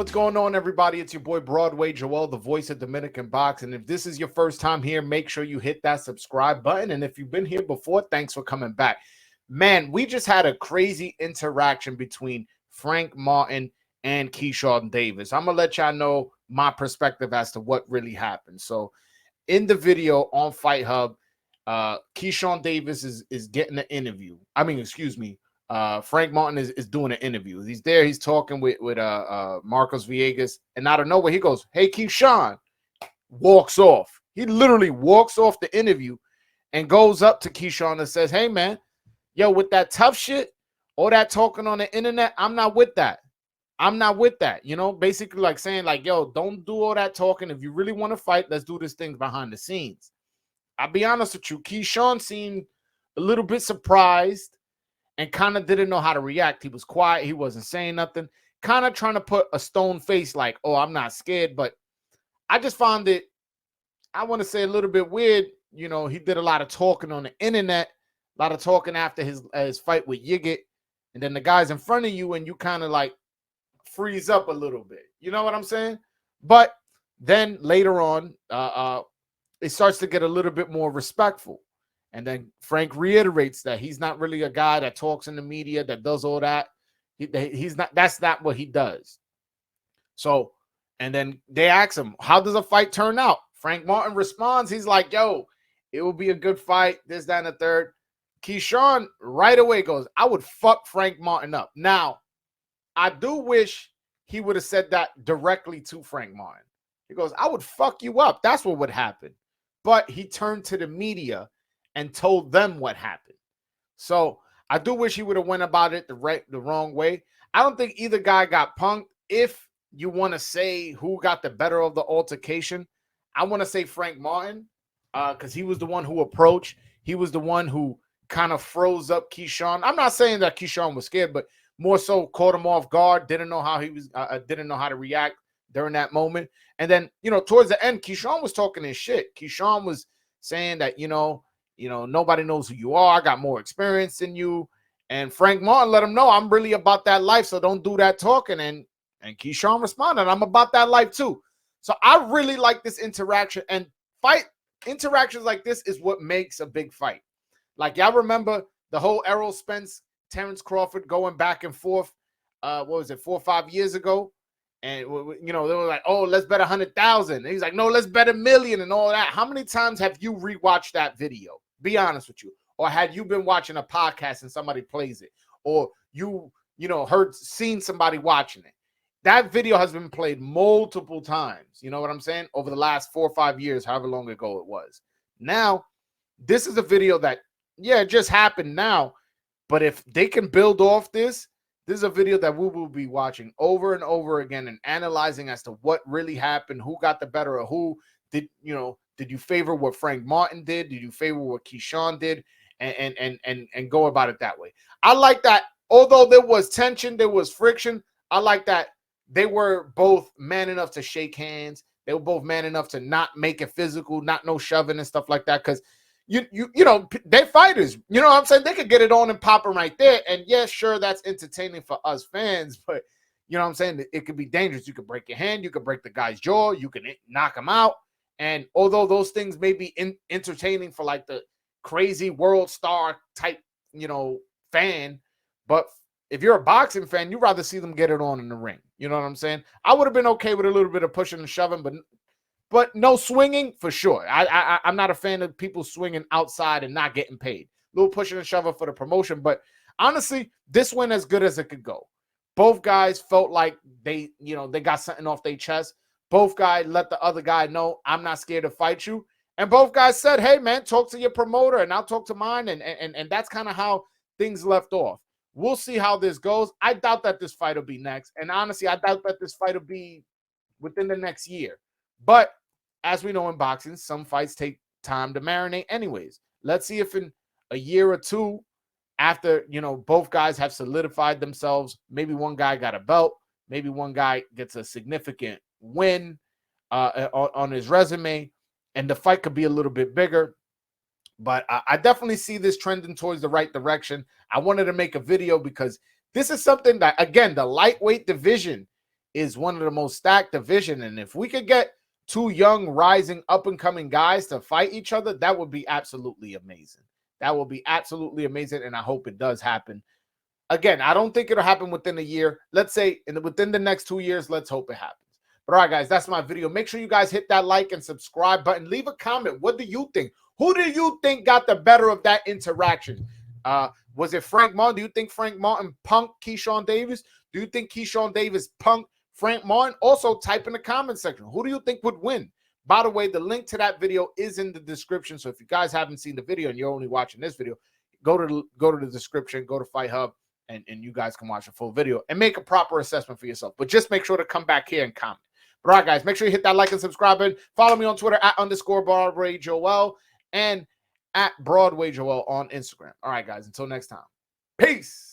What's going on, everybody? It's your boy Broadway Joel, the voice of Dominican Box. And if this is your first time here, make sure you hit that subscribe button. And if you've been here before, thanks for coming back. Man, we just had a crazy interaction between Frank Martin and Keyshawn Davis. I'm going to let y'all know my perspective as to what really happened. So in the video on Fight Hub, Keyshawn Davis is getting an interview. Frank Martin is doing an interview. He's there. He's talking with Marcos Villegas, and out of nowhere he goes, "Hey, Keyshawn," walks off. He literally walks off the interview and goes up to Keyshawn and says, "Hey, man, yo, with that tough shit, all that talking on the internet, I'm not with that. I'm not with that." You know, basically like saying like, "Yo, don't do all that talking. If you really want to fight, let's do this thing behind the scenes." I'll be honest with you, Keyshawn seemed a little bit surprised and kind of didn't know how to react. He was quiet. He wasn't saying nothing, kind of trying to put a stone face like, "Oh, I'm not scared." But I just found it, I want to say, a little bit weird. You know, he did a lot of talking on the internet, a lot of talking after his fight with Yigit, and then the guy's in front of you and you kind of like freeze up a little bit. You know what I'm saying? But then later on, it starts to get a little bit more respectful. And then Frank reiterates that he's not really a guy that talks in the media, that does all that. He's not, that's not what he does. So, and then they ask him, "How does a fight turn out?" Frank Martin responds, he's like, "Yo, it will be a good fight, this, that, and the third." Keyshawn right away goes, "I would fuck Frank Martin up." Now, I do wish he would have said that directly to Frank Martin. He goes, "I would fuck you up." That's what would happen. But he turned to the media and told them what happened. So I do wish he would have went about it the wrong way. I don't think either guy got punked. If you want to say who got the better of the altercation, I want to say Frank Martin, because he was the one who approached. He was the one who kind of froze up Keyshawn. I'm not saying that Keyshawn was scared, but more so caught him off guard. Didn't know how didn't know how to react during that moment. And then, you know, towards the end, Keyshawn was talking his shit. Keyshawn was saying that, you know, nobody knows who you are. I got more experience than you. And Frank Martin let him know, "I'm really about that life, so don't do that talking." And Keyshawn responded, "I'm about that life too." So I really like this interaction. And fight interactions like this is what makes a big fight. Like, y'all remember the whole Errol Spence, Terrence Crawford going back and forth, what was it, 4 or 5 years ago? And, you know, they were like, "Oh, let's bet 100,000. And he's like, "No, let's bet 1,000,000 and all that." How many times have you rewatched that video? Be honest with you. Or had you been watching a podcast and somebody plays it? Or you seen somebody watching it? That video has been played multiple times. You know what I'm saying? Over the last 4 or 5 years, however long ago it was. Now, this is a video that, yeah, it just happened now. But if they can build off this is a video that we will be watching over and over again and analyzing as to what really happened, who got the better of who. Did you favor what Frank Martin did? Did you favor what Keyshawn did? And go about it that way. I like that. Although there was tension, there was friction, I like that they were both man enough to shake hands. They were both man enough to not make it physical, not no shoving and stuff like that. Because you know, they're fighters. You know what I'm saying? They could get it on and popping right there. And yes, sure, that's entertaining for us fans, but you know what I'm saying? It could be dangerous. You could break your hand, you could break the guy's jaw, you can knock him out. And although those things may be entertaining for like the crazy world star type, you know, fan, but if you're a boxing fan, you'd rather see them get it on in the ring. You know what I'm saying? I would have been okay with a little bit of pushing and shoving, but no swinging for sure. I'm not a fan of people swinging outside and not getting paid. A little pushing and shoving for the promotion, but honestly, this went as good as it could go. Both guys felt like they got something off their chest. Both guys let the other guy know, "I'm not scared to fight you." And both guys said, "Hey, man, talk to your promoter and I'll talk to mine." And that's kind of how things left off. We'll see how this goes. I doubt that this fight will be next. And honestly, I doubt that this fight will be within the next year. But as we know in boxing, some fights take time to marinate anyways. Let's see if in a year or two, after, you know, both guys have solidified themselves, maybe one guy got a belt, maybe one guy gets a significant win on his resume, and the fight could be a little bit bigger. But I definitely see this trending towards the right direction. I wanted to make a video because this is something that, again, the lightweight division is one of the most stacked division. And if we could get two young, rising, up-and-coming guys to fight each other, that would be absolutely amazing. That will be absolutely amazing, and I hope it does happen. Again, I don't think it'll happen within a year. Let's say within the next 2 years, let's hope it happens. But all right, guys, that's my video. Make sure you guys hit that like and subscribe button. Leave a comment. What do you think? Who do you think got the better of that interaction? Was it Frank Martin? Do you think Frank Martin punked Keyshawn Davis? Do you think Keyshawn Davis punked Frank Martin? Also, type in the comment section. Who do you think would win? By the way, the link to that video is in the description. So if you guys haven't seen the video and you're only watching this video, go to the description, go to Fight Hub, and you guys can watch a full video and make a proper assessment for yourself. But just make sure to come back here and comment. But all right, guys, make sure you hit that like and subscribe button. Follow me on Twitter @_BroadwayJoel and @BroadwayJoel on Instagram. All right, guys, until next time. Peace.